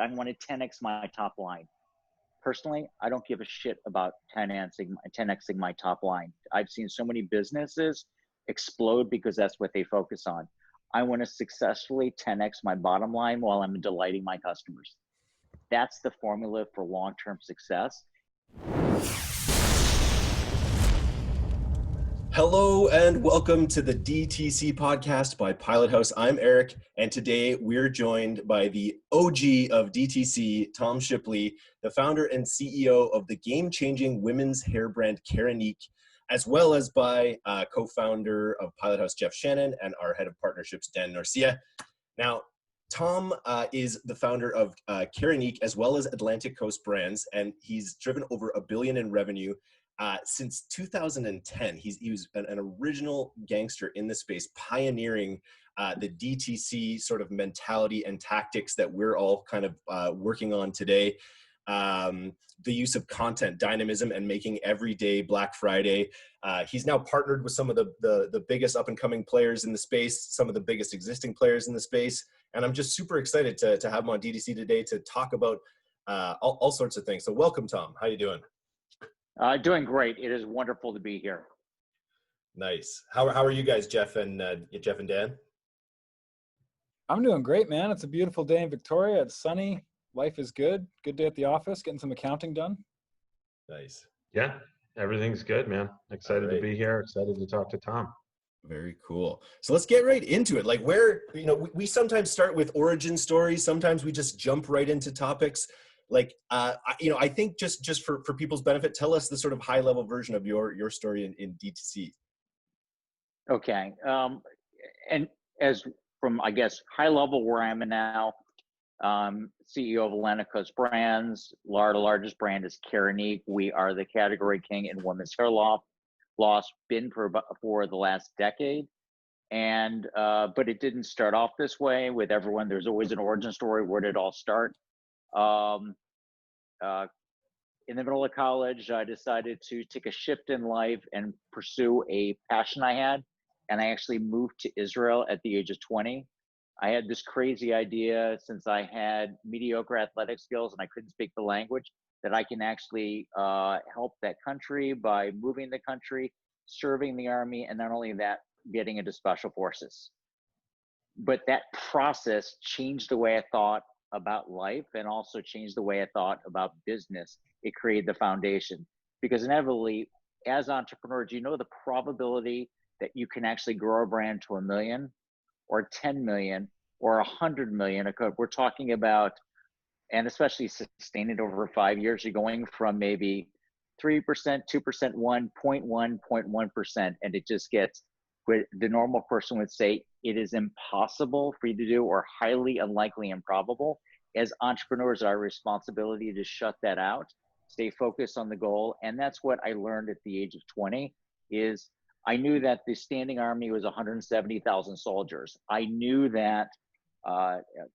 want to 10x my top line. Personally, I don't give a shit about 10xing my top line. I've seen so many businesses explode because that's what they focus on. I want to successfully 10x my bottom line while I'm delighting my customers. That's the formula for long-term success. Hello and welcome to the DTC podcast by Pilot House. I'm Eric, and today we're joined by the OG of DTC, Tom Shipley, the founder and CEO of the game-changing women's hair brand Keranique, as well as by co-founder of Pilot House, Jeff Shannon, and our head of partnerships, Dan Narcia. Now, Tom is the founder of Keranique as well as Atlantic Coast Brands, and he's driven over $1 billion in revenue since 2010. He was an original gangster in the space, pioneering the DTC sort of mentality and tactics that we're all kind of working on today. The use of content, dynamism, and making every day Black Friday. He's now partnered with some of the biggest up-and-coming players in the space, some of the biggest existing players in the space, and I'm just super excited to have him on DTC today to talk about all sorts of things. So welcome, Tom. How you doing? Doing great. It is wonderful to be here. Nice. How are you guys, Jeff and Dan? I'm doing great, man. It's a beautiful day in Victoria. It's sunny. Life is good. Good day at the office. Getting some accounting done. Nice. Yeah, everything's good, man. Excited to be here. Excited to talk to Tom. Very cool. So let's get right into it. Like we sometimes start with origin stories. Sometimes we just jump right into topics. Like, I think just for people's benefit, tell us the sort of high level version of your story in DTC. Okay. And as from, I guess, high level where I am now, CEO of Atlantic Coast Brands. Our largest brand is Keranique. We are the category king in women's hair loss, been for the last decade. And, but it didn't start off this way with everyone. There's always an origin story. Where did it all start? In the middle of college, I decided to take a shift in life and pursue a passion I had. And I actually moved to Israel at the age of 20. I had this crazy idea, since I had mediocre athletic skills and I couldn't speak the language, that I can actually help that country by moving the country, serving the army, and not only that, getting into special forces. But that process changed the way I thought about life and also changed the way I thought about business. It created the foundation, because inevitably, as entrepreneurs, the probability that you can actually grow a brand to 1 million or 10 million or 100 million. We're talking about, and especially sustain it over 5 years, you're going from maybe 3%, 2%, 0.1%, and it just gets, where the normal person would say it is impossible for you to do, or highly unlikely, improbable. As entrepreneurs, our responsibility to shut that out, stay focused on the goal. And that's what I learned at the age of 20 is I knew that the standing army was 170,000 soldiers. I knew that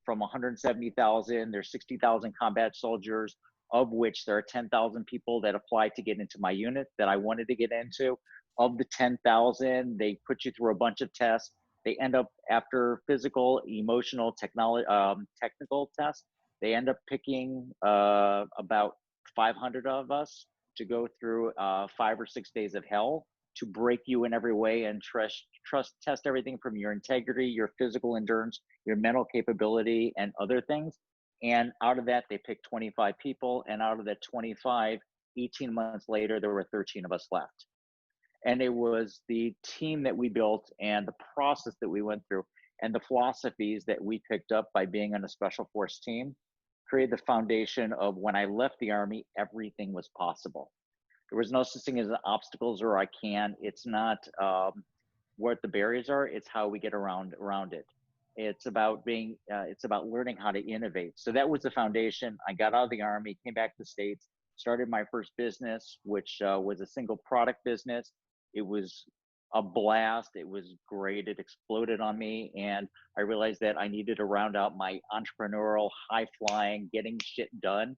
from 170,000, there's 60,000 combat soldiers, of which there are 10,000 people that applied to get into my unit that I wanted to get into. Of the 10,000, they put you through a bunch of tests. They end up, after physical, emotional, technical tests, they end up picking about 500 of us to go through 5 or 6 days of hell to break you in every way and test everything from your integrity, your physical endurance, your mental capability, and other things. And out of that, they picked 25 people. And out of that 25, 18 months later, there were 13 of us left. And it was the team that we built and the process that we went through and the philosophies that we picked up by being on a special force team created the foundation of, when I left the Army, everything was possible. There was no such thing as obstacles or I can. It's not what the barriers are. It's how we get around it. It's about it's about learning how to innovate. So that was the foundation. I got out of the Army, came back to the States, started my first business, which was a single product business. It was a blast. It was great. It exploded on me. And I realized that I needed to round out my entrepreneurial, high flying, getting shit done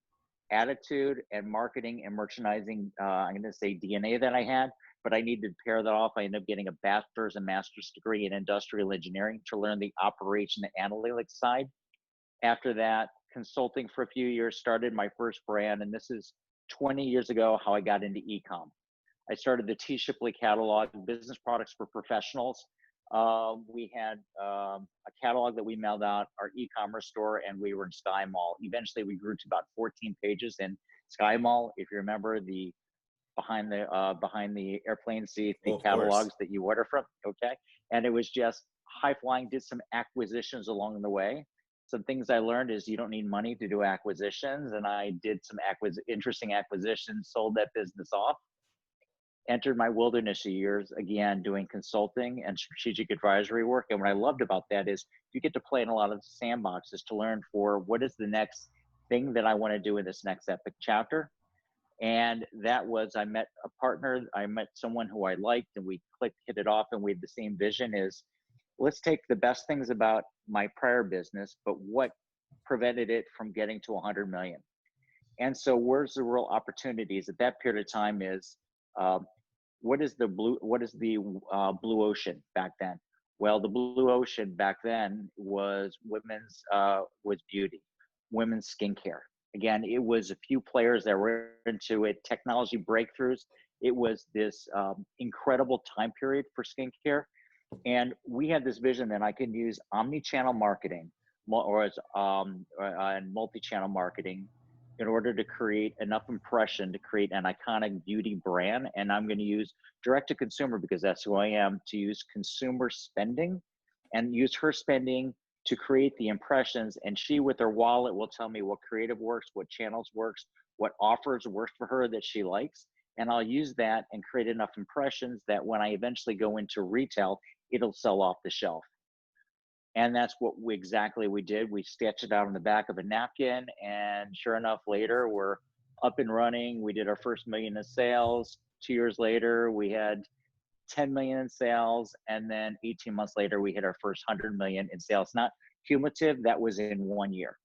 attitude and marketing and merchandising, I'm going to say DNA that I had, but I needed to pair that off. I ended up getting a bachelor's and master's degree in industrial engineering to learn the operation and analytics side. After that, consulting for a few years, started my first brand, and this is 20 years ago how I got into e-com. I started the T. Shipley catalog, business products for professionals. We had a catalog that we mailed out, our e-commerce store, and we were in Sky Mall. Eventually, we grew to about 14 pages in Sky Mall. If you remember the behind the airplane seat, the catalogs that you order from. Okay, and it was just high flying. Did some acquisitions along the way. Some things I learned is you don't need money to do acquisitions, and I did some interesting acquisitions. Sold that business off. Entered my wilderness years again doing consulting and strategic advisory work. And what I loved about that is you get to play in a lot of sandboxes to learn for what is the next thing that I want to do in this next epic chapter. And that was, I met a partner, I met someone who I liked, and we clicked, hit it off, and we had the same vision is, let's take the best things about my prior business, but what prevented it from getting to 100 million? And so where's the real opportunities at that period of time is, what is the blue ocean back then? Well, the blue ocean back then was was beauty, women's skincare. Again, it was a few players that were into it, technology breakthroughs. It was this incredible time period for skincare. And we had this vision that I can use omni-channel marketing and multi-channel marketing in order to create enough impression to create an iconic beauty brand. And I'm going to use direct to consumer because that's who I am, to use consumer spending and use her spending to create the impressions, and she with her wallet will tell me what creative works, what channels works, what offers work for her that she likes, and I'll use that and create enough impressions that when I eventually go into retail, it'll sell off the shelf. And that's what exactly we did. We sketched it out on the back of a napkin, and sure enough, later we're up and running. We did our first $1 million in sales. 2 years later, we had 10 million in sales, and then 18 months later we hit our first 100 million in sales. Not cumulative, that was in 1 year.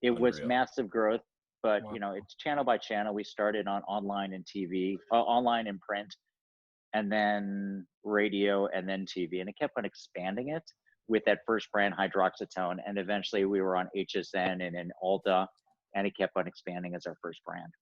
It was massive growth, but Wow. you know, it's channel by channel. We started on online and TV, online and print, and then radio, and then TV, and it kept on expanding it with that first brand, Hydroxytone, and eventually we were on HSN and in Ulta, and it kept on expanding as our first brand.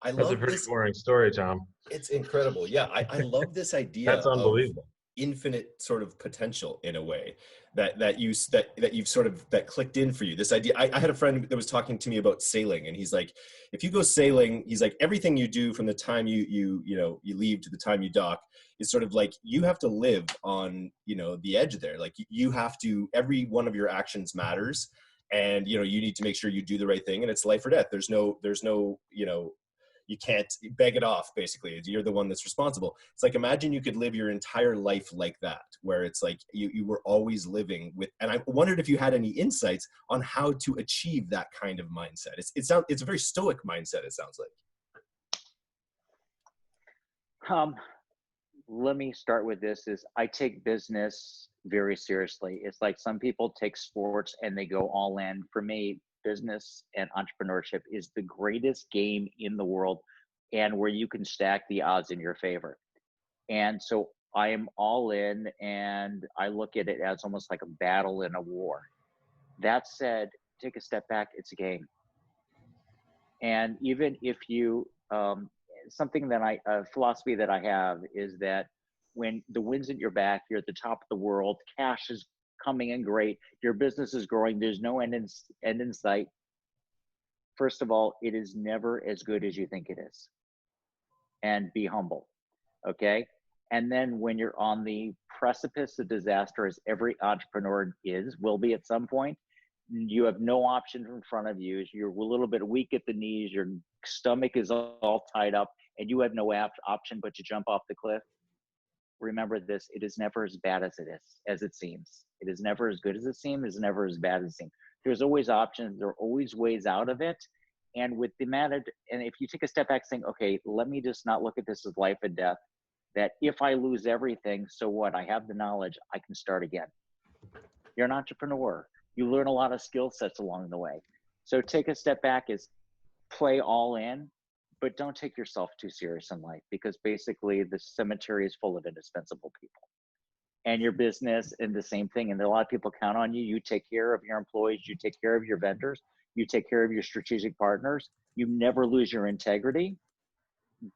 I That's a love pretty this. boring story, Tom. It's incredible. Yeah, I love this idea That's of unbelievable. infinite sort of potential in a way that you've sort of that clicked in for you. This idea. I had a friend that was talking to me about sailing, and he's like, if you go sailing, he's like, everything you do from the time you leave to the time you dock is sort of like you have to live on the edge there. Like you have to, every one of your actions matters, and you need to make sure you do the right thing, and it's life or death. There's no you can't beg it off, basically. You're the one that's responsible. It's like, imagine you could live your entire life like that, where it's like you were always living with, and I wondered if you had any insights on how to achieve that kind of mindset. It's a very stoic mindset, it sounds like. Let me start with this is I take business very seriously. It's like some people take sports and they go all in. For me, business and entrepreneurship is the greatest game in the world, and where you can stack the odds in your favor. And so I am all in, and I look at it as almost like a battle in a war. That said, take a step back, it's a game. And even if you, something that a philosophy that I have is that when the wind's at your back, you're at the top of the world, cash is coming in great, your business is growing, there's no end in sight. First of all, it is never as good as you think it is. And be humble, okay? And then when you're on the precipice of disaster, as every entrepreneur will be at some point, you have no option in front of you. You're a little bit weak at the knees, your stomach is all tied up, and you have no option but to jump off the cliff. Remember this, it is never as bad as it seems. It is never as good as it seems, it's never as bad as it seems. There's always options, there are always ways out of it. And with the matter, and if you take a step back saying, okay, let me just not look at this as life and death, that if I lose everything, so what? I have the knowledge, I can start again. You're an entrepreneur. You learn a lot of skill sets along the way. So take a step back is play all in, but don't take yourself too serious in life, because basically the cemetery is full of indispensable people. And your business and the same thing. And a lot of people count on you. You take care of your employees, you take care of your vendors, You take care of your strategic partners. You never lose your integrity.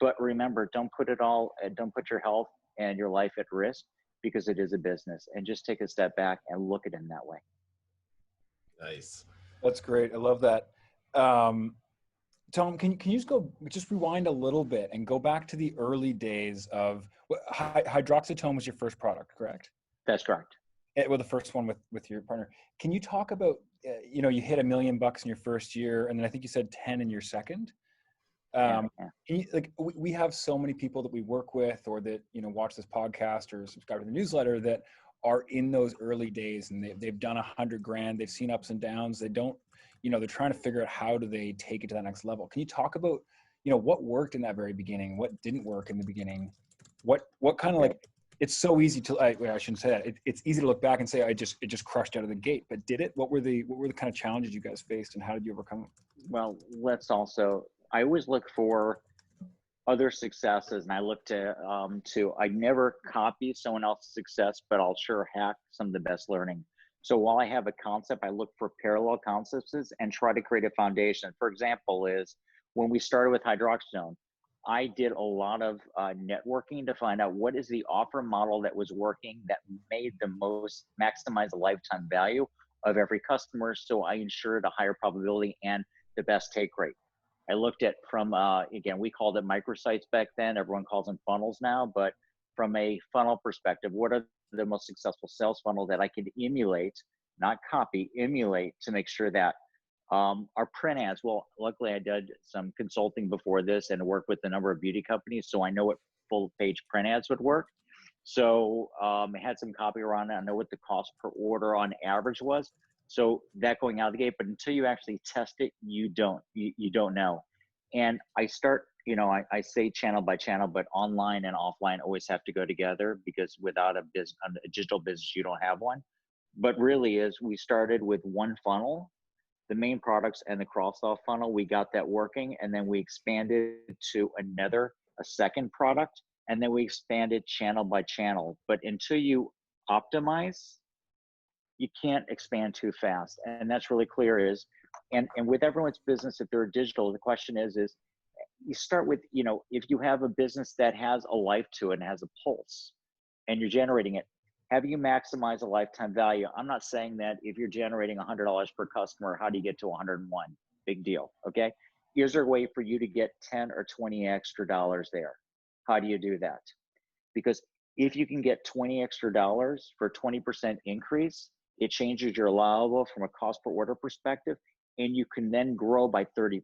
But remember, don't put your health and your life at risk, because it is a business. And just take a step back and look at it in that way. Nice. That's great. I love that. Tom, can you just rewind a little bit and go back to the early days of hydroxytone was your first product, correct? That's correct. Well, the first one with your partner. Can you talk about, you hit $1 million in your first year, and then I think you said 10 in your second. Can you, we have so many people that we work with, or that, watch this podcast or subscribe to the newsletter, that are in those early days, and they've done $100,000. They've seen ups and downs. They don't, they're trying to figure out how do they take it to that next level. Can you talk about, what worked in that very beginning? What didn't work in the beginning? What kind of it's so easy to, I shouldn't say that. It's easy to look back and say, it just crushed out of the gate, but did it? What were the kind of challenges you guys faced, and how did you overcome them? Well, I always look for other successes, and I look to I never copy someone else's success, but I'll sure hack some of the best learning. So while I have a concept, I look for parallel concepts and try to create a foundation. For example, is when we started with hydroxyzone, I did a lot of networking to find out what is the offer model that was working, that made the most, maximize the lifetime value of every customer. So I ensured a higher probability and the best take rate. I looked at from, again, we called it microsites back then. Everyone calls them funnels now, but from a funnel perspective, what are the most successful sales funnel that I can emulate, not copy, emulate, to make sure that our print ads, well, luckily I did some consulting before this and worked with a number of beauty companies, so I know what full page print ads would work. So I had some copy around it. I know what the cost per order on average was. So that going out of the gate, but until you actually test it, you don't know. And I start, I say channel by channel, but online and offline always have to go together, because without a digital business, you don't have one. But really we started with one funnel, the main products and the cross-sell funnel. We got that working, and then we expanded to a second product, and then we expanded channel by channel. But until you optimize, you can't expand too fast. And that's really clear and with everyone's business, if they're digital, the question is you start with, if you have a business that has a life to it and has a pulse and you're generating it, have you maximized the lifetime value? I'm not saying that if you're generating $100 per customer, how do you get to 101? Big deal. Okay. Is there a way for you to get 10 or 20 extra dollars there? How do you do that? Because if you can get 20 extra dollars for 20% increase, it changes your allowable from a cost per order perspective, and you can then grow by 30%.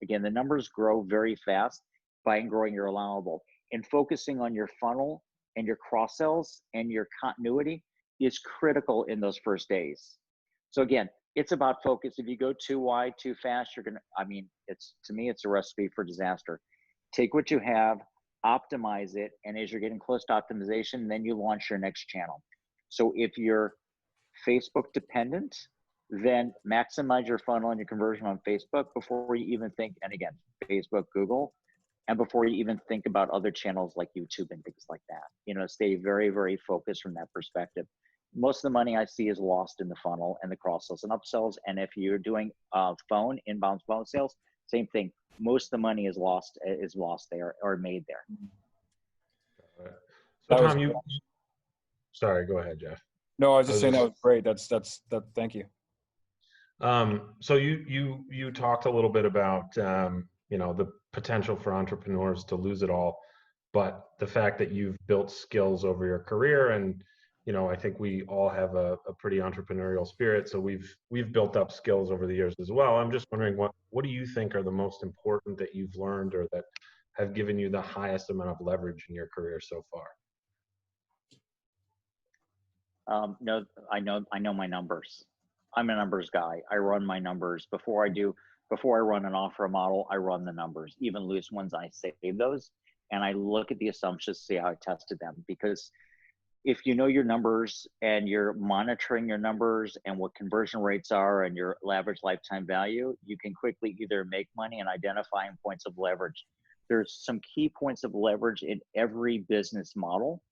Again, the numbers grow very fast by growing your allowable, and focusing on your funnel and your cross sells and your continuity is critical in those first days. So again, it's about focus. If you go too wide, too fast, to me, it's a recipe for disaster. Take what you have, optimize it, and as you're getting close to optimization, then you launch your next channel. So if you're Facebook dependent, then maximize your funnel and your conversion on Facebook before you even think, and again, Facebook, Google, and before you even think about other channels like YouTube and things like that. Stay very, very focused from that perspective. Most of the money I see is lost in the funnel and the cross sells and upsells. And if you're doing inbound phone sales, same thing. Most of the money is lost there or made there. So Tom, sorry, go ahead, Jeff. No, I was just saying that was great. Thank you. So you talked a little bit about the potential for entrepreneurs to lose it all, but the fact that you've built skills over your career, and I think we all have a pretty entrepreneurial spirit, so we've built up skills over the years as well. I'm just wondering, what do you think are the most important that you've learned, or that have given you the highest amount of leverage in your career so far? No, I know my numbers. I'm a numbers guy. I run my numbers before I run an offer model. I run the numbers, even loose ones. I save those, and I look at the assumptions, see how I tested them. Because if you know your numbers and you're monitoring your numbers and what conversion rates are and your average lifetime value, you can quickly either make money and identifying points of leverage. There's some key points of leverage in every business model.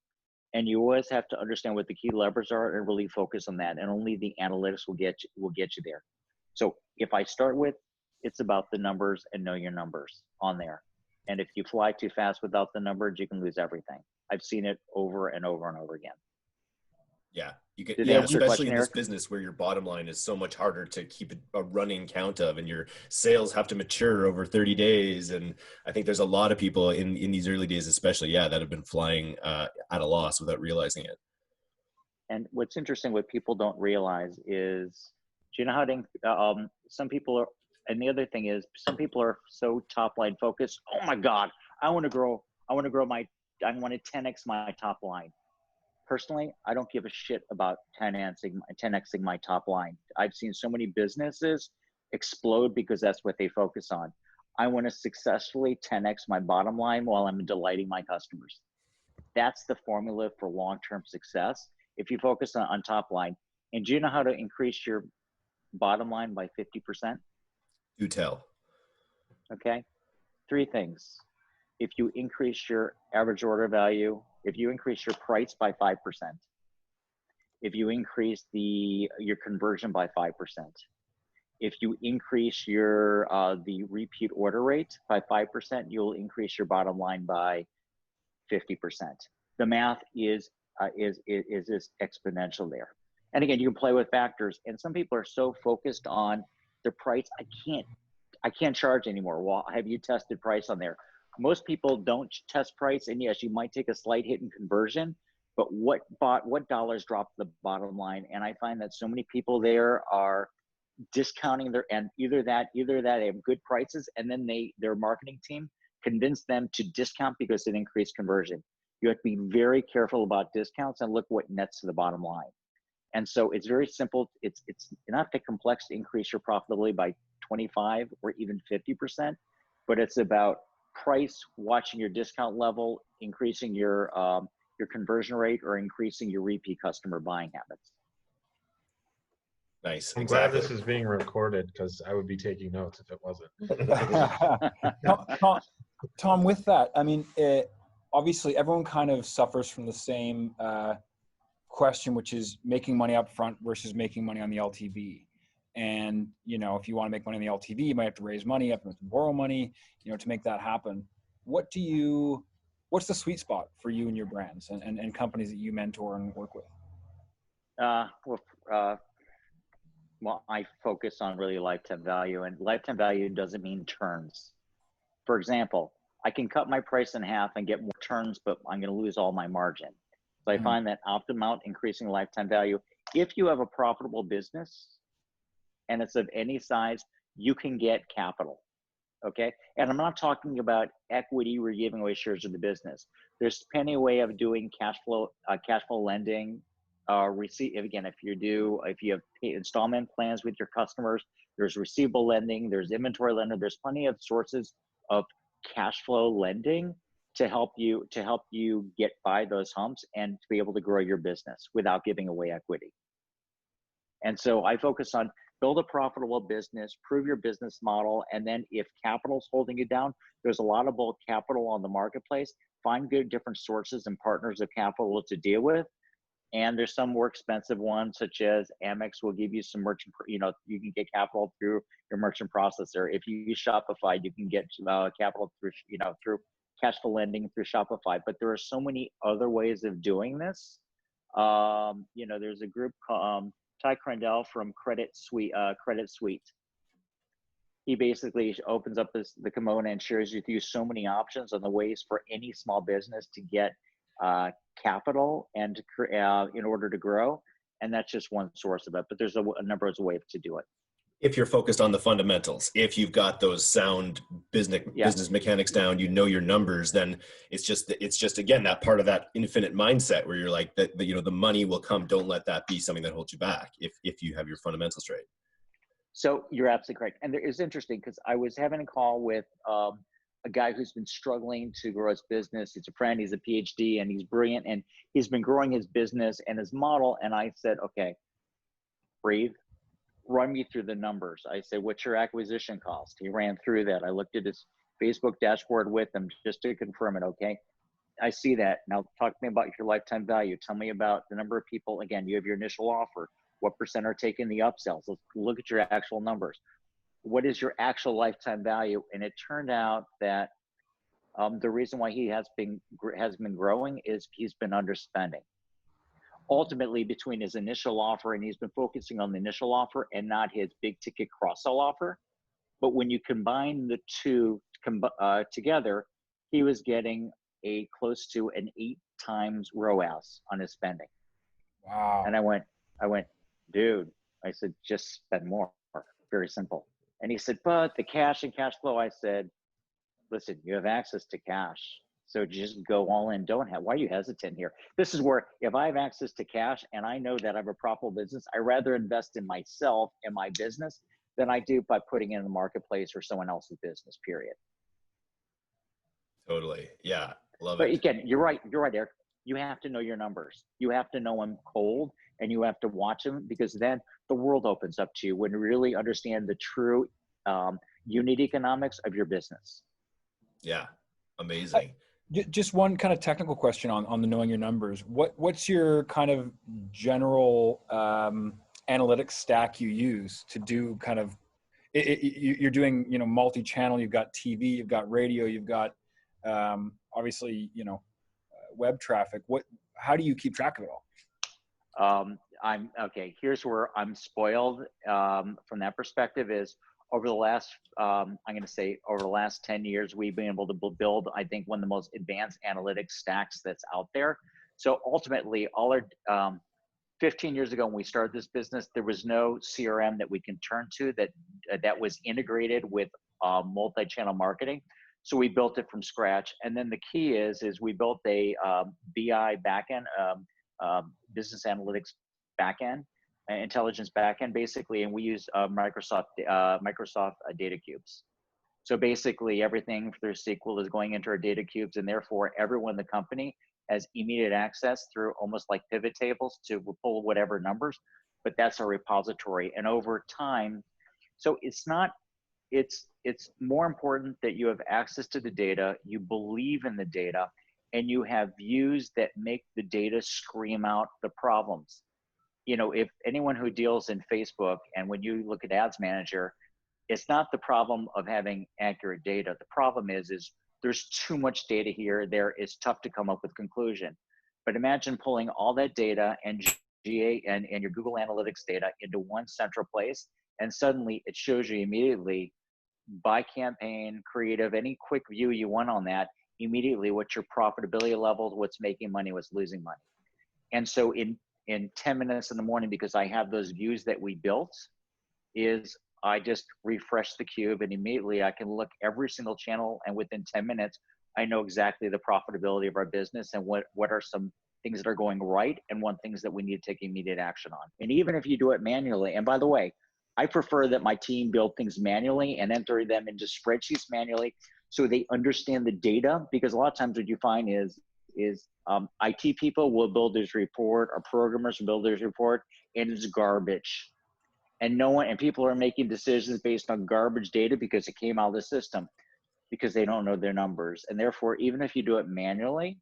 And you always have to understand what the key levers are and really focus on that. And only the analytics will get you there. So if I start with, it's about the numbers and know your numbers on there. And if you fly too fast without the numbers, you can lose everything. I've seen it over and over and over again. Yeah, you get, Did yeah, that answer your especially question, in this Eric? business where your bottom line is so much harder to keep a running count of, and your sales have to mature over 30 days. And I think there's a lot of people in these early days, especially, yeah, that have been flying at a loss without realizing it. And what's interesting, what people don't realize is, do you know how to, some people are, and the other thing is, some people are so top line focused. Oh my God, I want to grow I want to 10x my top line. Personally, I don't give a shit about 10xing my top line. I've seen so many businesses explode because that's what they focus on. I want to successfully 10x my bottom line while I'm delighting my customers. That's the formula for long-term success. If you focus on top line, and do you know how to increase your bottom line by 50%? Do tell. Okay. 3 things. If you increase your average order value, if you increase your price by 5%, if you increase your conversion by 5%, if you increase your the repeat order rate by 5%, you'll increase your bottom line by 50%. The math is exponential there. And again, you can play with factors. And some people are so focused on the price. I can't charge anymore. Well, have you tested price on there? Most people don't test price, and yes, you might take a slight hit in conversion, but what dollars drop the bottom line? And I find that so many people there are discounting and either that they have good prices, and then their marketing team convince them to discount because it increased conversion. You have to be very careful about discounts and look what nets to the bottom line. And so it's very simple. It's not that complex to increase your profitability by 25 or even 50%, but it's about price, watching your discount level, increasing your conversion rate, or increasing your repeat customer buying habits. Nice. I'm exactly. glad this is being recorded because I would be taking notes if it wasn't. Tom, with that, I mean, obviously everyone kind of suffers from the same question, which is making money up front versus making money on the LTV. And, you know, if you want to make money on the LTV, you might have to raise money, you have to borrow money, you know, to make that happen. What's the sweet spot for you and your brands and companies that you mentor and work with? Well, I focus on really lifetime value, and lifetime value doesn't mean turns. For example, I can cut my price in half and get more turns, but I'm going to lose all my margin. So I find that optimal increasing lifetime value. If you have a profitable business and it's of any size, you can get capital. Okay. And I'm not talking about equity where you're giving away shares of the business. There's plenty of way of doing cash flow lending, if you have installment plans with your customers, there's receivable lending, there's inventory lending, there's plenty of sources of cash flow lending to help you get by those humps and to be able to grow your business without giving away equity. And so I focus on build a profitable business, prove your business model, and then if capital's holding you down, there's a lot of bulk capital on the marketplace. Find good different sources and partners of capital to deal with. And there's some more expensive ones, such as Amex will give you some merchant, you can get capital through your merchant processor. If you use Shopify, you can get capital through cash flow lending through Shopify. But there are so many other ways of doing this. There's a group called Ty Crandell from Credit Suite. He basically opens up the kimono and shares with you so many options on the ways for any small business to get capital and in order to grow. And that's just one source of it, but there's a number of ways to do it. If you're focused on the fundamentals, if you've got those sound business mechanics down, your numbers, then it's just again, that part of that infinite mindset where you're like that, the money will come. Don't let that be something that holds you back if you have your fundamentals straight. So you're absolutely correct. And it's interesting because I was having a call with a guy who's been struggling to grow his business. He's a friend, he's a PhD, and he's brilliant, and he's been growing his business and his model. And I said, okay, breathe, run me through the numbers. I said, what's your acquisition cost? He ran through that. I looked at his Facebook dashboard with him just to confirm it. Okay, I see that. Now talk to me about your lifetime value. Tell me about the number of people. Again, you have your initial offer. What percent are taking the upsells? Let's look at your actual numbers. What is your actual lifetime value? And it turned out that the reason why he has been growing is he's been underspending. Ultimately, between his initial offer, and he's been focusing on the initial offer and not his big ticket cross-sell offer. But when you combine the two together, he was getting a close to an 8 times ROAS on his spending. Wow. And I went, dude, I said, just spend more. Very simple. And he said, but the cash and cash flow. I said, listen, you have access to cash. So just go all in. Why are you hesitant here? This is where, if I have access to cash and I know that I have a profitable business, I rather invest in myself and my business than I do by putting it in the marketplace or someone else's business, period. Totally. Yeah. Love But it. again, you're right, Eric. You have to know your numbers. You have to know them cold, and you have to watch them, because then the world opens up to you when you really understand the true unit economics of your business. Yeah. Amazing. Just one kind of technical question on the knowing your numbers. What's your kind of general analytics stack you use to do kind of, you're doing, multi-channel, you've got TV, you've got radio, you've got obviously, web traffic. How do you keep track of it all? Here's where I'm spoiled from that perspective is, over the last, I'm going to say over the last 10 years, we've been able to build, I think, one of the most advanced analytics stacks that's out there. So ultimately, all our 15 years ago when we started this business, there was no CRM that we can turn to that was integrated with multi-channel marketing. So we built it from scratch. And then the key is we built a BI backend, business analytics backend, intelligence backend, basically, and we use Microsoft data cubes. So basically, everything through SQL is going into our data cubes, and therefore, everyone in the company has immediate access through almost like pivot tables to pull whatever numbers. But that's our repository, and over time, so it's more important that you have access to the data, you believe in the data, and you have views that make the data scream out the problems. If anyone who deals in Facebook, and when you look at Ads Manager, it's not the problem of having accurate data. The problem is there's too much data here. It's tough to come up with conclusion. But imagine pulling all that data and GA and your Google Analytics data into one central place, and suddenly it shows you immediately by campaign, creative, any quick view you want on that, immediately what's your profitability levels, what's making money, what's losing money. And so in 10 minutes in the morning, because I have those views that we built, is I just refresh the cube and immediately I can look every single channel, and within 10 minutes, I know exactly the profitability of our business and what are some things that are going right and what things that we need to take immediate action on. And even if you do it manually, and by the way, I prefer that my team build things manually and enter them into spreadsheets manually so they understand the data, because a lot of times what you find is IT people will build this report, or programmers will build this report, and it's garbage. And people are making decisions based on garbage data because it came out of the system, because they don't know their numbers. And therefore, even if you do it manually,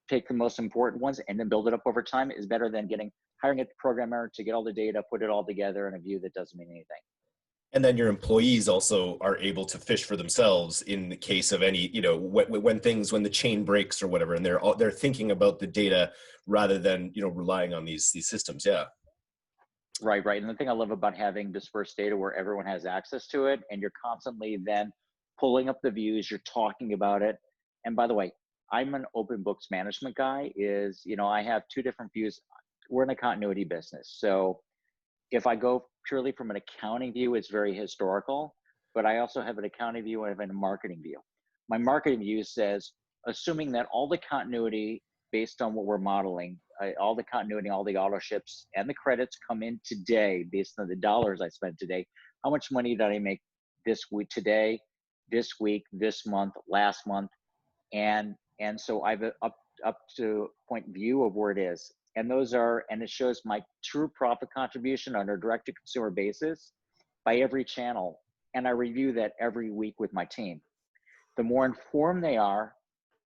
take the most important ones and then build it up over time is better than hiring a programmer to get all the data, put it all together in a view that doesn't mean anything. And then your employees also are able to fish for themselves in the case of any, when the chain breaks or whatever, and they're thinking about the data rather than, relying on these systems. Yeah. Right. And the thing I love about having dispersed data where everyone has access to it, and you're constantly then pulling up the views, you're talking about it. And by the way, I'm an open books management guy. I have two different views. We're in a continuity business. So if I go purely from an accounting view, it's very historical, but I also have an accounting view and I have a marketing view. My marketing view says, assuming that all the continuity based on what we're modeling, all the continuity, all the auto ships and the credits come in today based on the dollars I spent today, how much money did I make this week, today, this week, this month, last month? And so I have an up to point view of where it is. And it shows my true profit contribution on a direct to consumer basis by every channel. And I review that every week with my team. The more informed they are,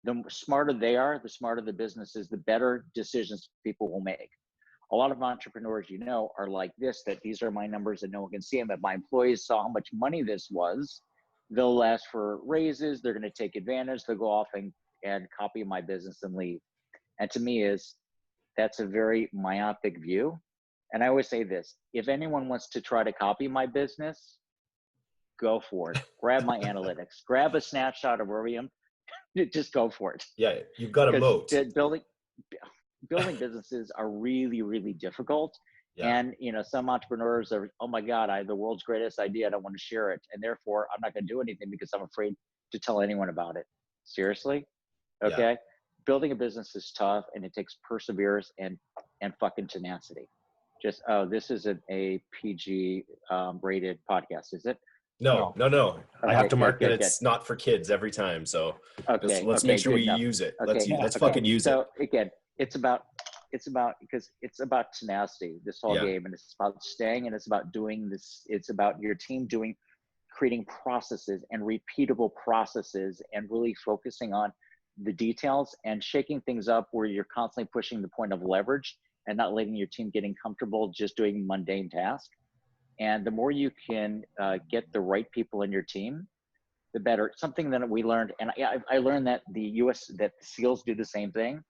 the smarter they are, the smarter the business is, the better decisions people will make. A lot of entrepreneurs, you know, are like this, that these are my numbers and no one can see them. If my employees saw how much money this was, they'll ask for raises. They're going to take advantage. They'll go off and copy my business and leave. And to me that's a very myopic view. And I always say this, if anyone wants to try to copy my business, go for it. Grab my analytics, grab a snapshot of where we am, just go for it. Yeah, you've got a moat. Building businesses are really, really difficult. Yeah. And, you know, some entrepreneurs are, oh my God, I have the world's greatest idea. I don't want to share it. And therefore I'm not going to do anything because I'm afraid to tell anyone about it. Seriously? Okay. Yeah. Building a business is tough and it takes perseverance and fucking tenacity. Just, oh, this isn't a PG rated podcast, is it? No. Okay, I have to mark that it's not for kids every time. So let's make sure we use it. Let's fucking use it. So again, it's about because it's about tenacity, this whole game, and it's about staying, and it's about doing this. It's about your team creating processes and repeatable processes, and really focusing on the details and shaking things up where you're constantly pushing the point of leverage and not letting your team getting comfortable just doing mundane tasks. And the more you can get the right people in your team, the better. Something that we learned, and I learned that the SEALs do the same thing,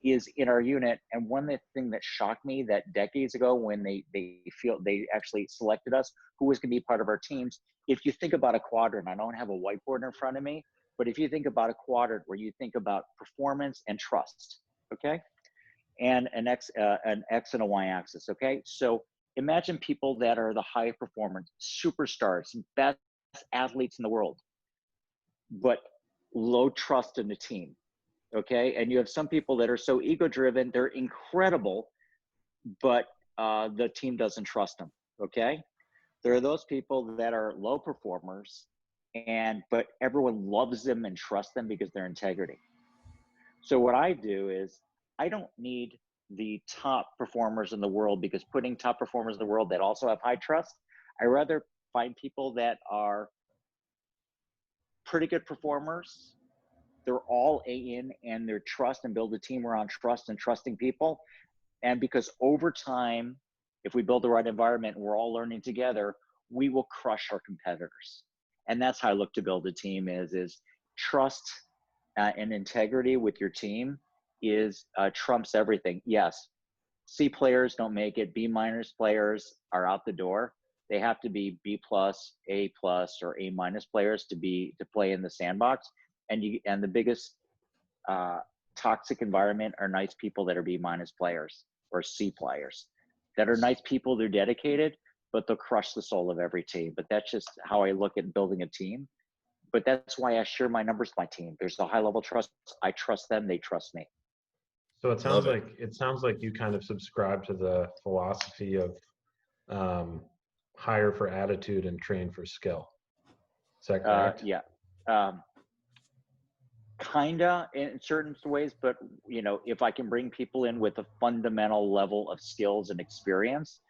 is in our unit. And one thing that shocked me that decades ago when they actually selected us, who was going to be part of our teams. If you think about a quadrant, I don't have a whiteboard in front of me, but if you think about a quadrant where you think about performance and trust, okay, and an X and a Y axis, okay. So imagine people that are the high performers, superstars, best athletes in the world, but low trust in the team, okay. And you have some people that are so ego-driven, they're incredible, but the team doesn't trust them, okay. There are those people that are low performers, but everyone loves them and trusts them because of their integrity. So what I do is I don't need the top performers in the world, because putting top performers in the world that also have high trust, I rather find people that are pretty good performers. They're all in and their trust, and build a team around trust and trusting people. And because over time, if we build the right environment and we're all learning together, we will crush our competitors. And that's how I look to build a team is trust and integrity with your team is trumps everything. Yes, C players don't make it. B minus players are out the door. They have to be B plus, A plus, or A minus players to play in the sandbox. And the biggest toxic environment are nice people that are B minus players or C players that are nice people. They're dedicated, but they'll crush the soul of every team. But that's just how I look at building a team. But that's why I share my numbers with my team. There's a high level trust. I trust them. They trust me. So it sounds like you kind of subscribe to the philosophy of hire for attitude and train for skill. Is that correct? Yeah. Kinda in certain ways, but you know, if I can bring people in with a fundamental level of skills and experience.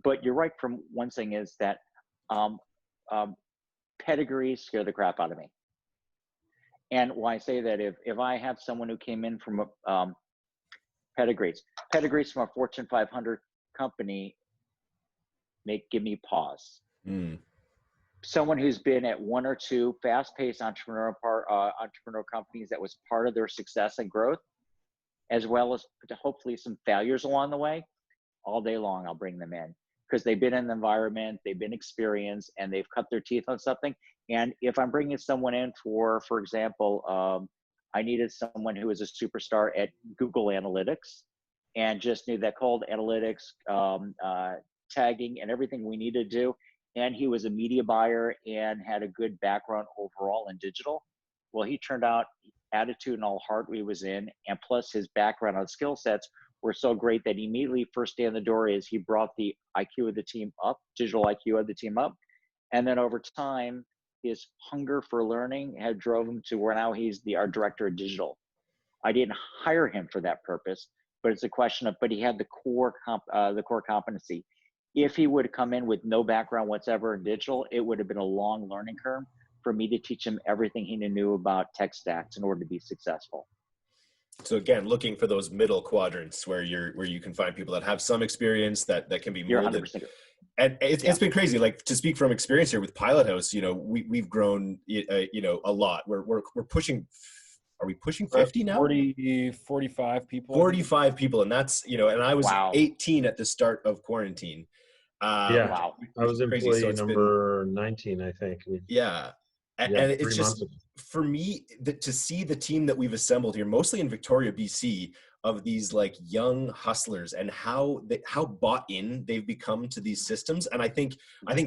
But you're right. From one thing is that pedigrees scare the crap out of me. And why I say that, if I have someone who came in from pedigrees from a Fortune 500 company, give me pause. Someone who's been at one or two fast-paced entrepreneurial companies that was part of their success and growth, as well as hopefully some failures along the way, all day long I'll bring them in, because they've been in the environment, they've been experienced, and they've cut their teeth on something. And if I'm bringing someone in for example, I needed someone who was a superstar at Google Analytics and just knew that cold analytics, tagging, and everything we needed to do. And he was a media buyer and had a good background overall in digital. Well, he turned out attitude and all heart he was in, and plus his background on skill sets were so great that immediately first day in the door is he brought the IQ of the team up, digital IQ of the team up. And then over time, his hunger for learning had drove him to where now he's our director of digital. I didn't hire him for that purpose, but it's a question of, but he had the core competency. If he would have come in with no background whatsoever in digital, it would have been a long learning curve for me to teach him everything he knew about tech stacks in order to be successful. So again, looking for those middle quadrants where you can find people that have some experience that can be You're molded. 100%. And it's been crazy. Like, to speak from experience here with Pilot House, we've grown, a lot. We're pushing. Are we pushing 50 now? 45 people. 45 people, and that's and I was Wow. 18 at the start of quarantine. Yeah, Wow. I was crazy. employee So it's number 19, I think. And it's 3 just, months ago. for me, to see the team that we've assembled here, mostly in Victoria, BC, of these like young hustlers, and how bought in they've become to these systems. And I think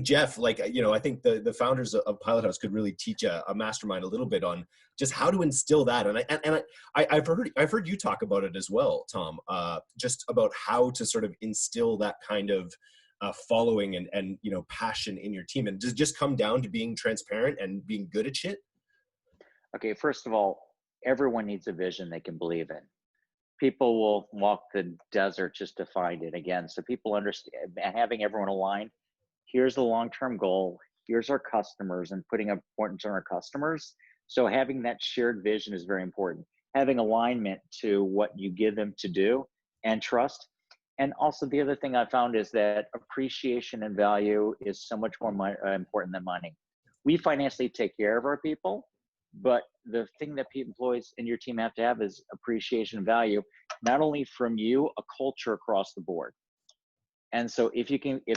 Jeff, like, I think the founders of Pilot House could really teach a mastermind a little bit on just how to instill that. And I've heard you talk about it as well, Tom, just about how to sort of instill that kind of following and passion in your team. And does it just come down to being transparent and being good at shit? Okay, first of all, everyone needs a vision they can believe in. People will walk the desert just to find it again. So people understand, having everyone aligned, here's the long-term goal, here's our customers, and putting importance on our customers. So having that shared vision is very important. Having alignment to what you give them to do, and trust. And also the other thing I found is that appreciation and value is so much more important than money. We financially take care of our people, but the thing that employees in your team have to have is appreciation and value, not only from you, a culture across the board. And so if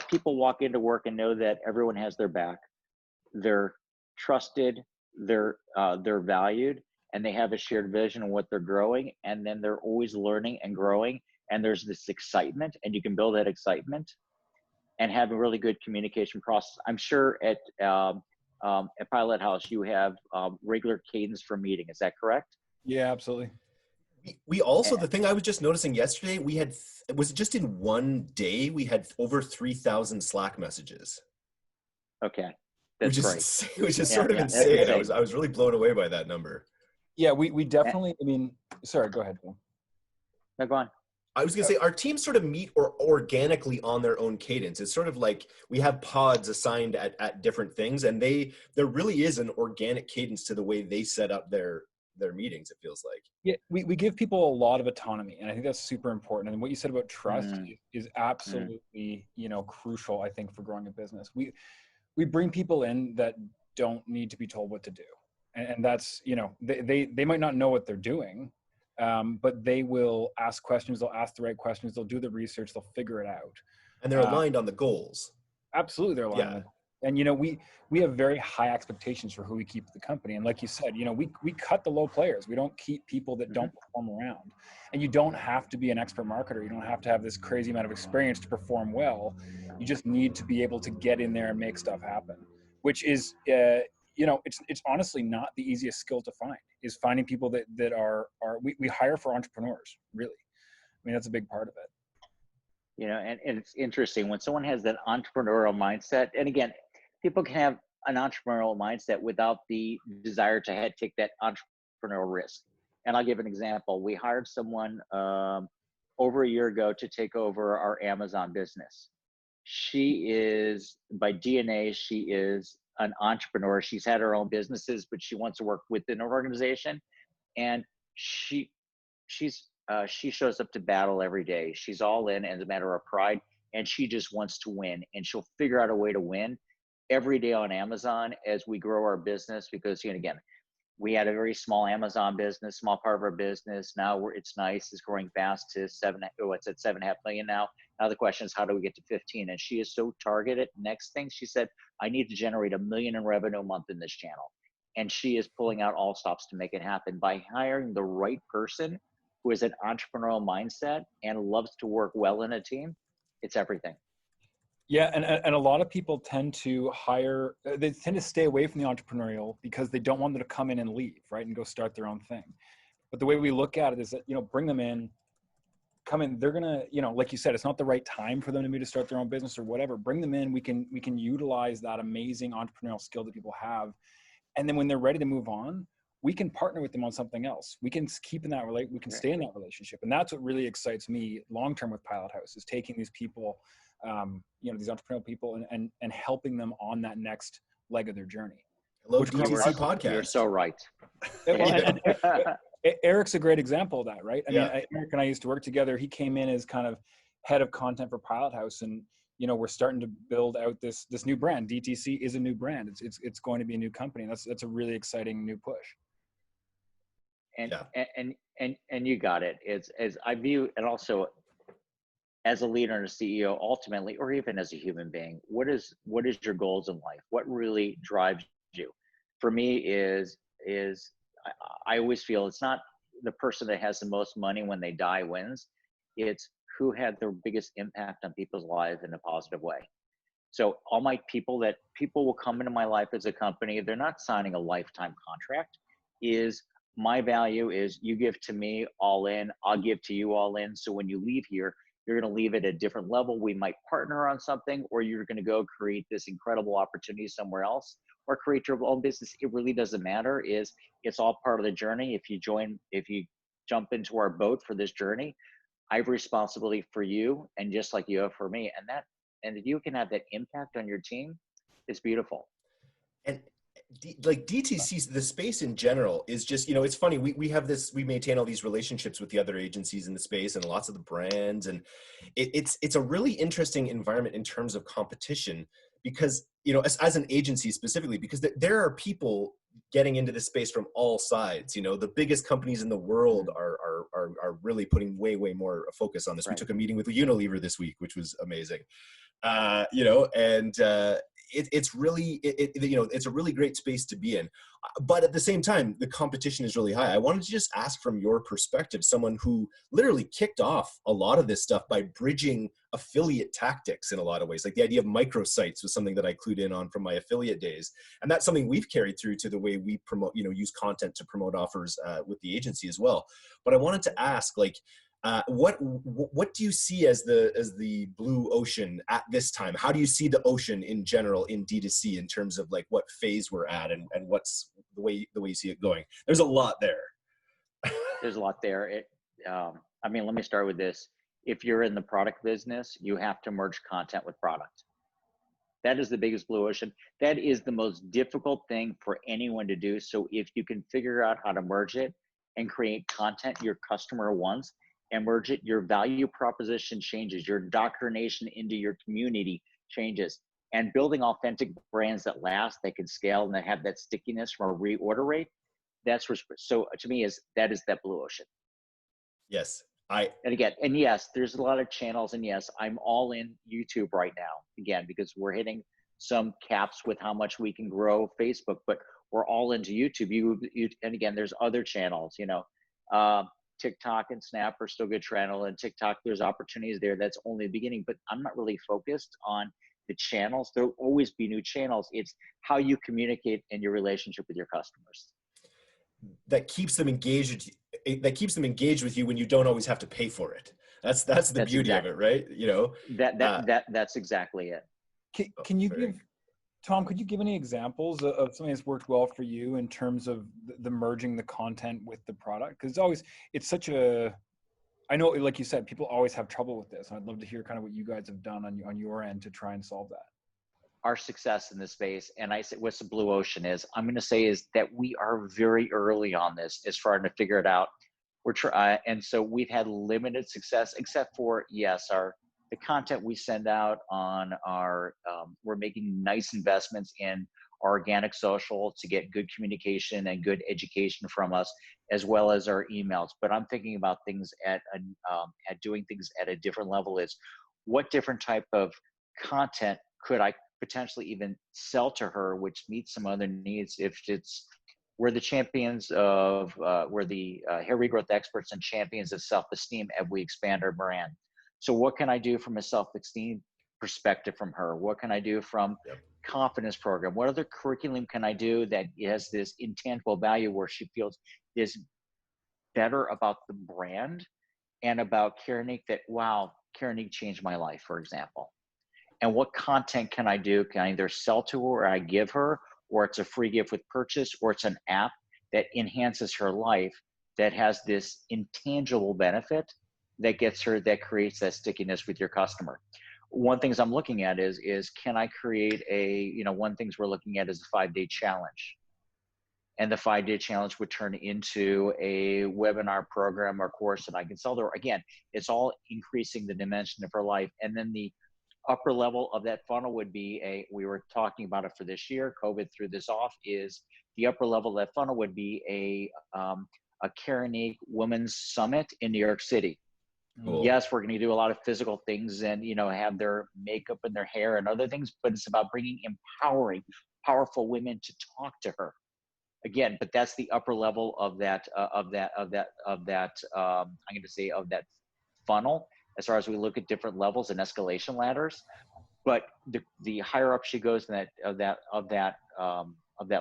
people walk into work and know that everyone has their back, they're trusted, they're valued, and they have a shared vision of what they're growing, and then they're always learning and growing, and there's this excitement, and you can build that excitement and have a really good communication process. I'm sure at Pilot House, you have regular cadence for meeting. Is that correct? Yeah, absolutely. We also, the thing I was just noticing yesterday, it was just in one day, we had over 3,000 Slack messages. Okay. That's great. Which is sort of insane. I was really blown away by that number. Yeah, we definitely, sorry, go ahead, Phil. No, go on. I was going to say, our teams sort of meet organically on their own cadence. It's sort of like we have pods assigned at different things, and there really is an organic cadence to the way they set up their meetings, it feels like. Yeah, we give people a lot of autonomy, and I think that's super important. And what you said about trust is absolutely, crucial, I think, for growing a business. We bring people in that don't need to be told what to do. And that's, they might not know what they're doing, but they will ask questions, they'll ask the right questions, they'll do the research, they'll figure it out. And they're aligned on the goals. Absolutely, they're aligned. Yeah. And, we have very high expectations for who we keep at the company. And like you said, we cut the low players. We don't keep people that don't perform around. And you don't have to be an expert marketer. You don't have to have this crazy amount of experience to perform well. You just need to be able to get in there and make stuff happen, which is, it's honestly not the easiest skill to find, is finding people that we hire for entrepreneurs, really. That's a big part of it. And it's interesting when someone has that entrepreneurial mindset, and again, people can have an entrepreneurial mindset without the desire to take that entrepreneurial risk. And I'll give an example. We hired someone over a year ago to take over our Amazon business. She is, by DNA, she is an entrepreneur. She's had her own businesses, but she wants to work within an organization. And she shows up to battle every day. She's all in as a matter of pride, and she just wants to win. And she'll figure out a way to win every day on Amazon as we grow our business. Because again, we had a very small Amazon business, small part of our business. Now it's nice, it's growing fast to it's at 7.5 million now. Now the question is, how do we get to 15? And she is so targeted. Next thing she said, I need to generate $1 million in revenue a month in this channel. And she is pulling out all stops to make it happen by hiring the right person who has an entrepreneurial mindset and loves to work well in a team. It's everything. Yeah, and a lot of people tend to stay away from the entrepreneurial because they don't want them to come in and leave, right, and go start their own thing. But the way we look at it is that, bring them in, come in, they're gonna, like you said, it's not the right time for them to start their own business or whatever. Bring them in, we can utilize that amazing entrepreneurial skill that people have. And then when they're ready to move on, we can partner with them on something else. We can keep in that we can stay in that relationship. And that's what really excites me long-term with Pilot House, is taking these people, these entrepreneurial people and helping them on that next leg of their journey. Hello, DTC podcast. You're so right. Eric's a great example of that, right? I mean, Yeah. Eric and I used to work together. He came in as kind of head of content for Pilot House, and we're starting to build out this new brand. DTC is a new brand. It's going to be a new company. That's a really exciting new push. And you got it. It's as I view, and also as a leader and a CEO, ultimately, or even as a human being, what is your goals in life? What really drives you? For me, is I always feel it's not the person that has the most money when they die wins. It's who had the biggest impact on people's lives in a positive way. So all my people will come into my life as a company. They're not signing a lifetime contract. Is my value is you give to me all in, I'll give to you all in. So when you leave here, you're going to leave at a different level. We might partner on something, or you're going to go create this incredible opportunity somewhere else, or create your own business. It really doesn't matter. It's all part of the journey. If you jump into our boat for this journey, I have responsibility for you, and just like you have for me. And if you can have that impact on your team, it's beautiful. And like DTC, the space in general is just, it's funny. We maintain all these relationships with the other agencies in the space and lots of the brands. And it's a really interesting environment in terms of competition because, as an agency specifically, because there are people getting into this space from all sides. The biggest companies in the world are really putting way more focus on this. Right. We took a meeting with Unilever this week, which was amazing. It's really, it's a really great space to be in. But at the same time, the competition is really high. I wanted to just ask from your perspective, someone who literally kicked off a lot of this stuff by bridging affiliate tactics in a lot of ways. Like the idea of microsites was something that I clued in on from my affiliate days. And that's something we've carried through to the way we promote, use content to promote offers with the agency as well. But I wanted to ask, what do you see as the blue ocean at this time? How do you see the ocean in general in D2C in terms of like what phase we're at and what's the way you see it going? There's a lot there. There's a lot there. Let me start with this. If you're in the product business, you have to merge content with product. That is the biggest blue ocean. That is the most difficult thing for anyone to do. So if you can figure out how to merge it and create content your customer wants, and merge it, your value proposition changes, your indoctrination into your community changes, and building authentic brands that last, that can scale, and that have that stickiness from a reorder rate. So to me, that is that blue ocean. Yes. And yes, there's a lot of channels, and yes, I'm all in YouTube right now, again, because we're hitting some caps with how much we can grow Facebook, but we're all into YouTube. And again, there's other channels, TikTok and Snap are still good channel, and TikTok, there's opportunities there. That's only the beginning, but I'm not really focused on the channels. There'll always be new channels. It's how you communicate in your relationship with your customers. That keeps them engaged. That keeps them engaged with you when you don't always have to pay for it. That's the beauty of it, right? That's exactly it. Can you give, Tom, could you give any examples of something that's worked well for you in terms of the merging the content with the product? Because I know, like you said, people always have trouble with this. I'd love to hear kind of what you guys have done on your end to try and solve that. Our success in this space, and I say what's the blue ocean is, I'm going to say is that we are very early on this as far to figure it out. And so we've had limited success, except for, yes, the content we send out on we're making nice investments in our organic social to get good communication and good education from us, as well as our emails. But I'm thinking about things at doing things at a different level. Is what different type of content could I potentially even sell to her, which meets some other needs? If we're the champions of, we're the hair regrowth experts and champions of self-esteem as we expand our brand. So what can I do from a self-esteem perspective from her? What can I do from confidence program? What other curriculum can I do that has this intangible value where she feels is better about the brand and about Keranique, that, wow, Keranique changed my life, for example. And what content can I do? Can I either sell to her, or I give her, or it's a free gift with purchase, or it's an app that enhances her life that has this intangible benefit that creates that stickiness with your customer. One things I'm looking at is can I create one things we're looking at is a 5-day challenge. and the 5-day challenge would turn into a webinar program or course that I can sell to her. Again, it's all increasing the dimension of her life. And then the upper level of that funnel would be we were talking about it for this year, COVID threw this off, is the upper level of that funnel would be a Keranique Women's Summit in New York City. Cool. Yes, we're going to do a lot of physical things and, have their makeup and their hair and other things, but it's about bringing empowering, powerful women to talk to her. Again, but that's the upper level of that I'm going to say of that funnel, as far as we look at different levels and escalation ladders. But the higher up she goes in that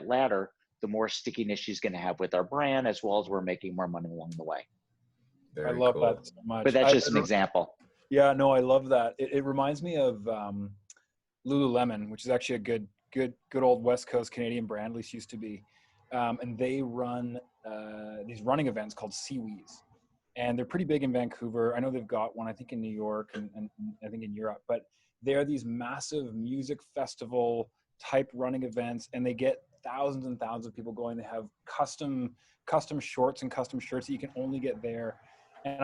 ladder, the more stickiness she's going to have with our brand, as well as we're making more money along the way. I love that so much. But that's just an example. Yeah, no, I love that. It reminds me of Lululemon, which is actually a good old West Coast Canadian brand, at least used to be. And they run these running events called Seawees. And they're pretty big in Vancouver. I know they've got one, I think, in New York and I think in Europe. But they're these massive music festival type running events, and they get thousands and thousands of people going. They have custom shorts and custom shirts that you can only get there. And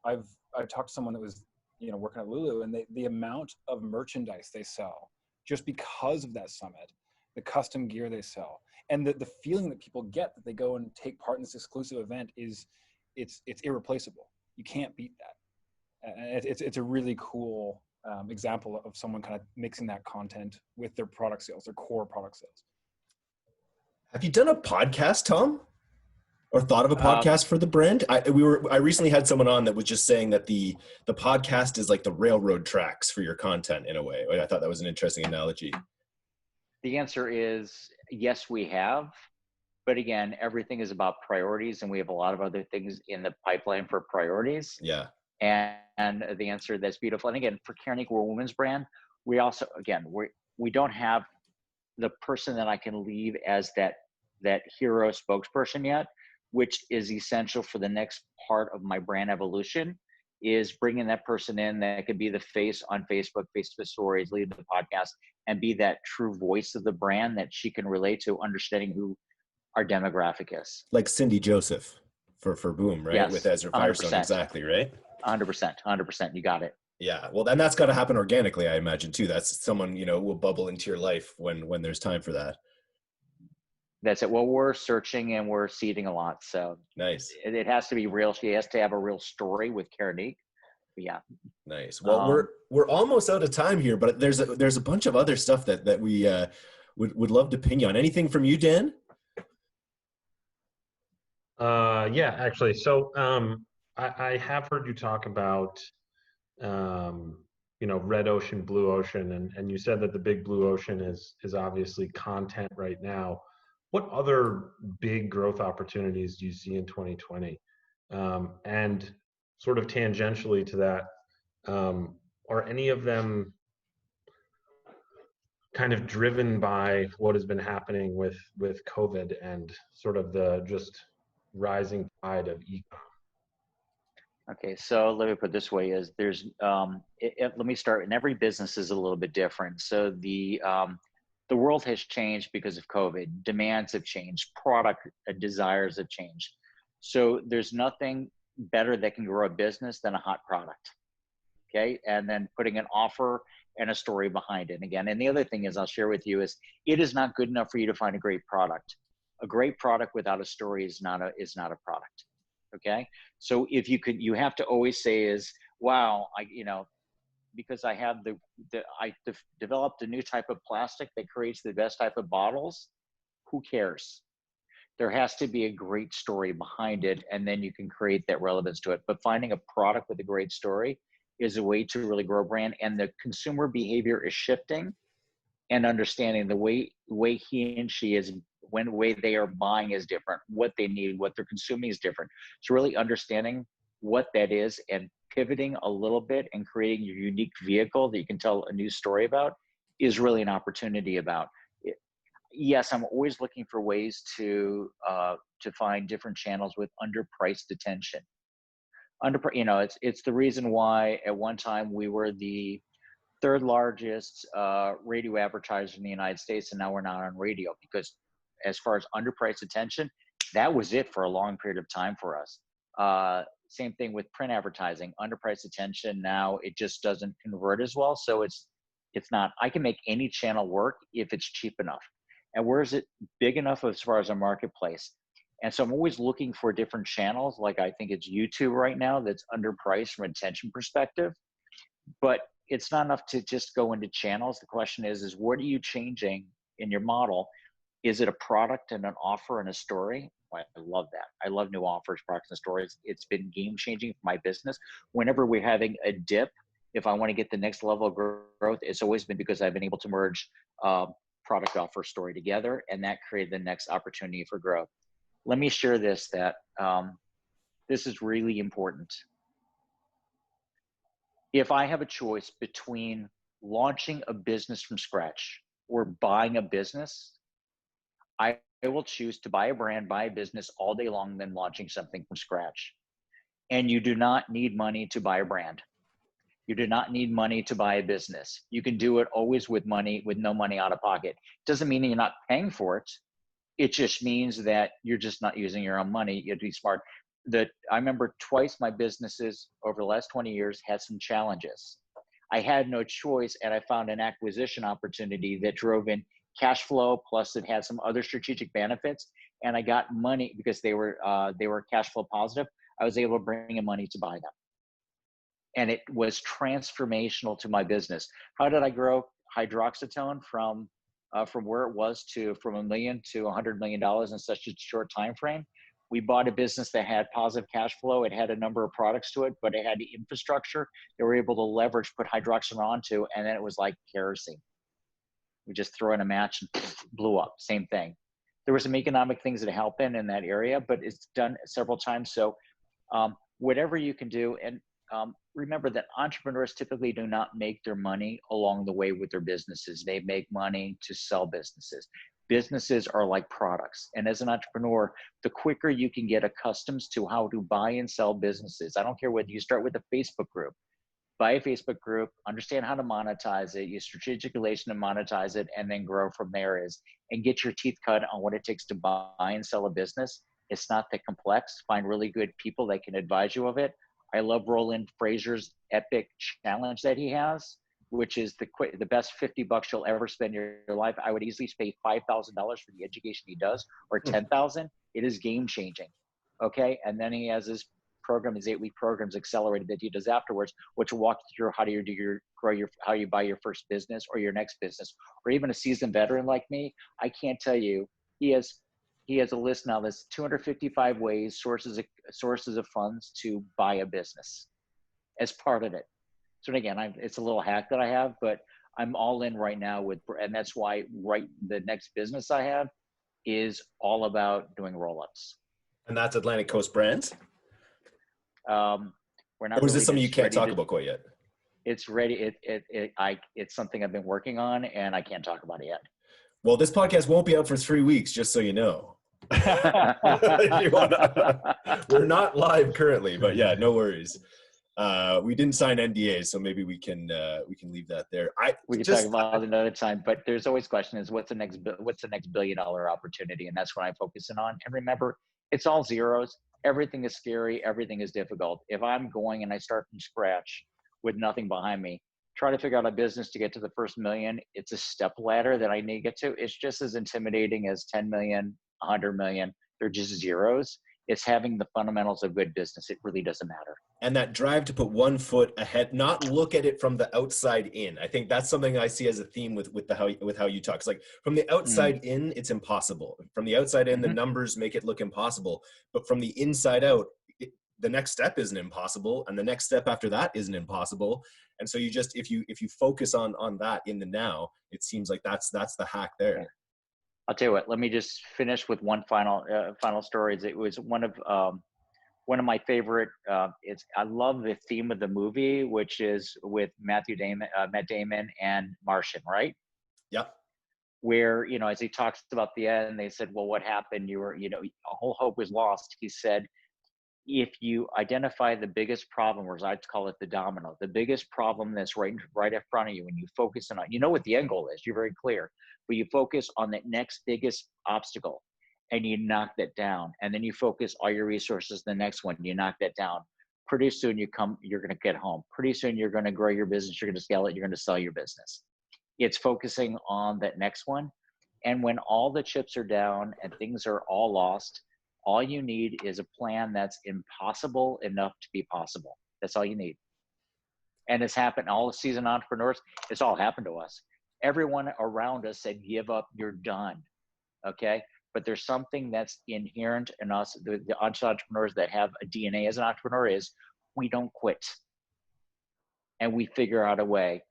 I've talked to someone that was working at Lulu, and the amount of merchandise they sell just because of that summit, the custom gear they sell, and the feeling that people get that they go and take part in this exclusive event it's irreplaceable. You can't beat that. And it's a really cool example of someone kind of mixing that content with their product sales, their core product sales. Have you done a podcast, Tom? Or thought of a podcast for the brand? I recently had someone on that was just saying that the podcast is like the railroad tracks for your content in a way. I thought that was an interesting analogy. The answer is yes, we have. But again, everything is about priorities, and we have a lot of other things in the pipeline for priorities. Yeah. And the answer that's beautiful. And again, for Keranique, we're a women's brand. We also, again, we don't have the person that I can leave as that hero spokesperson yet, which is essential for the next part of my brand evolution, is bringing that person in that could be the face on Facebook, Facebook stories, lead the podcast, and be that true voice of the brand that she can relate to, understanding who our demographic is. Like Cindy Joseph for Boom, right? Yes, with Ezra Firestone, exactly, right? 100%. You got it. Yeah, well, and that's got to happen organically, I imagine, too. That's someone, will bubble into your life when there's time for that. That's it. Well, we're searching and we're seeding a lot. So nice. It has to be real. She has to have a real story with Keranique. Yeah. Nice. Well, we're almost out of time here, but there's a bunch of other stuff that we would love to ping you on. Anything from you, Dan? Yeah, actually. So I have heard you talk about red ocean, blue ocean, and you said that the big blue ocean is obviously content right now. What other big growth opportunities do you see in 2020? And sort of tangentially to that, are any of them kind of driven by what has been happening with COVID and sort of the just rising tide of e-com? Okay, so let me put it this way: is there's let me start. And every business is a little bit different. So the world has changed because of COVID. Demands have changed. Product desires have changed. So there's nothing better that can grow a business than a hot product. Okay, and then putting an offer and a story behind it. And again, and the other thing is, I'll share with you, is it is not good enough for you to find a great product. A great product without a story is not a product. Okay, so if you have to always say is, wow, because I have I developed a new type of plastic that creates the best type of bottles. Who cares? There has to be a great story behind it, and then you can create that relevance to it. But finding a product with a great story is a way to really grow a brand, and the consumer behavior is shifting, and understanding the way he and she is, when the way they are buying is different, what they need, what they're consuming is different. So really understanding what that is and pivoting a little bit and creating your unique vehicle that you can tell a new story about is really an opportunity about it. Yes, I'm always looking for ways to find different channels with underpriced attention. It's the reason why at one time we were the third largest radio advertiser in the United States, and now we're not on radio, because as far as underpriced attention, that was it for a long period of time for us. Same thing with print advertising, underpriced attention. Now it just doesn't convert as well. So it's not, I can make any channel work if it's cheap enough. And where is it big enough as far as a marketplace? And so I'm always looking for different channels. Like I think it's YouTube right now that's underpriced from an attention perspective, but it's not enough to just go into channels. The question is what are you changing in your model? Is it a product and an offer and a story? Well, I love that. I love new offers, products, and stories. It's been game changing for my business. Whenever we're having a dip, if I want to get the next level of growth, it's always been because I've been able to merge product, offer, story together, and that created the next opportunity for growth. Let me share this, that this is really important. If I have a choice between launching a business from scratch or buying a business, I will choose to buy a brand, buy a business all day long than launching something from scratch. And you do not need money to buy a brand. You do not need money to buy a business. You can do it always with money, with no money out of pocket. Doesn't mean you're not paying for it. It just means that you're just not using your own money. You have to be smart. I remember twice my businesses over the last 20 years had some challenges. I had no choice, and I found an acquisition opportunity that drove in cash flow, plus it had some other strategic benefits, and I got money because they were cash flow positive. I was able to bring in money to buy them, and it was transformational to my business. How did I grow hydroxytone from where it was from $1 million to $100 million in such a short time frame? We bought a business that had positive cash flow. It had a number of products to it, but it had the infrastructure they were able to leverage, put hydroxytone onto, and then it was like kerosene. We just throw in a match and blew up. Same thing. There were some economic things that help in that area, but it's done several times. So whatever you can do, and remember that entrepreneurs typically do not make their money along the way with their businesses. They make money to sell businesses. Businesses are like products. And as an entrepreneur, the quicker you can get accustomed to how to buy and sell businesses, I don't care whether you start with a Facebook group, buy a Facebook group, understand how to monetize it, use strategic relation to monetize it, and then grow from there and get your teeth cut on what it takes to buy and sell a business. It's not that complex. Find really good people that can advise you of it. I love Roland Fraser's epic challenge that he has, which is the best $50 you'll ever spend in your life. I would easily pay $5,000 for the education he does, or $10,000. It is game changing. Okay. And then he has his program, his 8-week programs accelerated that he does afterwards, which will walk you through how you buy your first business or your next business, or even a seasoned veteran like me. I can't tell you, he has a list now that's 255 ways, sources of funds to buy a business as part of it. So again, it's a little hack that I have, but I'm all in right now and that's why the next business I have is all about doing roll-ups. And that's Atlantic Coast Brands? We're not. Or is this something you can't talk about quite yet? It's ready. It's something I've been working on, and I can't talk about it yet. Well, this podcast won't be out for 3 weeks, just so you know. We're not live currently, but yeah, no worries. We didn't sign NDAs, so maybe we can leave that there. We can talk about it another time, but there's always question is what's the next $1 billion opportunity, and that's what I'm focusing on. And remember, it's all zeros. Everything is scary. Everything is difficult. If I'm going and I start from scratch with nothing behind me, try to figure out a business to get to the first million. It's a step ladder that I need to get to. It's just as intimidating as 10 million, 100 million. They're just zeros. It's having the fundamentals of good business. It really doesn't matter. And that drive to put 1 foot ahead, not look at it from the outside in. I think that's something I see as a theme with how you talk. It's like from the outside in, it's impossible. From the outside in, the numbers make it look impossible. But from the inside out, the next step isn't impossible, and the next step after that isn't impossible. And so you just if you focus on that in the now, it seems like that's the hack there. Okay. I'll tell you what. Let me just finish with one final story. It was one of my favorite. I love the theme of the movie, which is with Matt Damon and Martian, right? Yep. Where as he talks about the end, they said, "Well, what happened? All hope was lost." He said, if you identify the biggest problem, or as I call it, the domino, the biggest problem that's right in front of you, and you focus on, you know what the end goal is, you're very clear, but you focus on that next biggest obstacle and you knock that down. And then you focus all your resources, the next one, you knock that down. Pretty soon you're going to get home. Pretty soon you're going to grow your business. You're going to scale it. You're going to sell your business. It's focusing on that next one. And when all the chips are down and things are all lost, all you need is a plan that's impossible enough to be possible. That's all you need. And it's happened, all the seasoned entrepreneurs, it's all happened to us. Everyone around us said, give up, you're done, okay? But there's something that's inherent in us, the entrepreneurs that have a DNA as an entrepreneur, is we don't quit. And we figure out a way.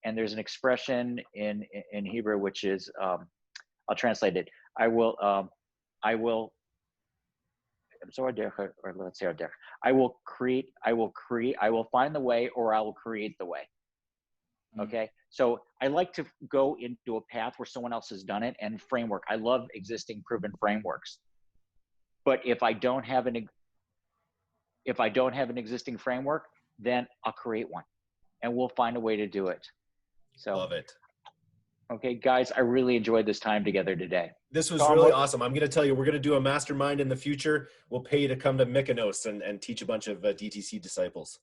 And there's an expression in Hebrew, which is, I'll translate it. I will find the way, or I will create the way. Okay. So I like to go into a path where someone else has done it, and framework. I love existing proven frameworks. But if I don't have an existing framework, then I'll create one and we'll find a way to do it. So love it. Okay, guys, I really enjoyed this time together today. This was really awesome. I'm going to tell you, we're going to do a mastermind in the future. We'll pay you to come to Mykonos and teach a bunch of DTC disciples.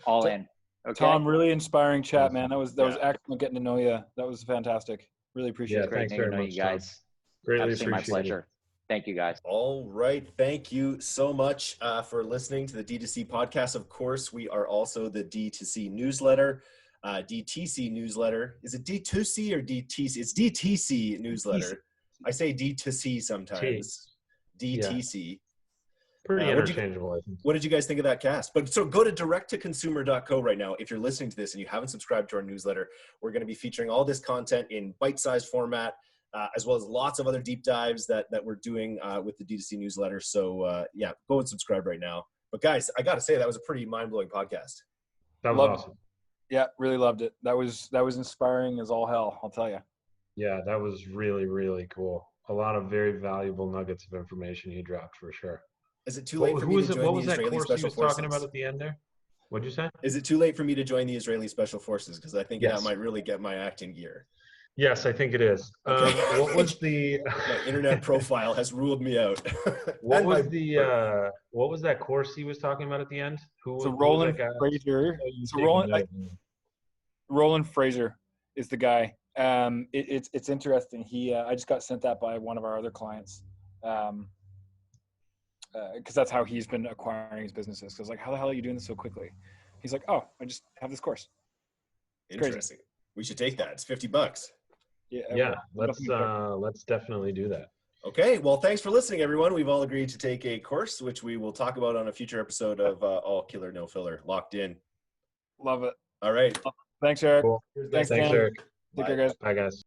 All in. Okay. Tom, really inspiring chat, man. That was excellent getting to know you. That was fantastic. Really appreciate it. Great getting to know you guys. Greatly Absolutely my pleasure. It. Thank you, guys. All right. Thank you so much for listening to the D2C podcast. Of course, we are also the D2C newsletter. DTC newsletter. Is it D2C or DTC? It's DTC newsletter. I say D2C sometimes. DTC. Yeah. Pretty interchangeable, I think. What did you guys think of that cast? But so go to directtoconsumer.co right now. If you're listening to this and you haven't subscribed to our newsletter, we're going to be featuring all this content in bite-sized format, as well as lots of other deep dives that we're doing with the D2C newsletter. So yeah, go and subscribe right now. But guys, I got to say, that was a pretty mind-blowing podcast. That was awesome. Yeah, really loved it. That was inspiring as all hell, I'll tell you. Yeah, that was really, really cool. A lot of very valuable nuggets of information you dropped for sure. Is it too late for me to join the Israeli Special Forces? What was that course you was talking about at the end there? What'd you say? Is it too late for me to join the Israeli Special Forces? Because I think that might really get my acting gear. Yes, I think it is. Okay. What was the my internet profile has ruled me out. What was that course he was talking about at the end? Roland Fraser. Roland Fraser is the guy. It's interesting. I just got sent that by one of our other clients. Because that's how he's been acquiring his businesses. Because like, how the hell are you doing this so quickly? He's like, oh, I just have this course. It's interesting. Crazy. We should take that. It's $50. Yeah. Let's definitely do that. Okay. Well, thanks for listening, everyone. We've all agreed to take a course, which we will talk about on a future episode of All Killer No Filler. Locked in. Love it. All right. Thanks, Eric. Cool. Thanks, Eric. Take care, guys. Bye, guys.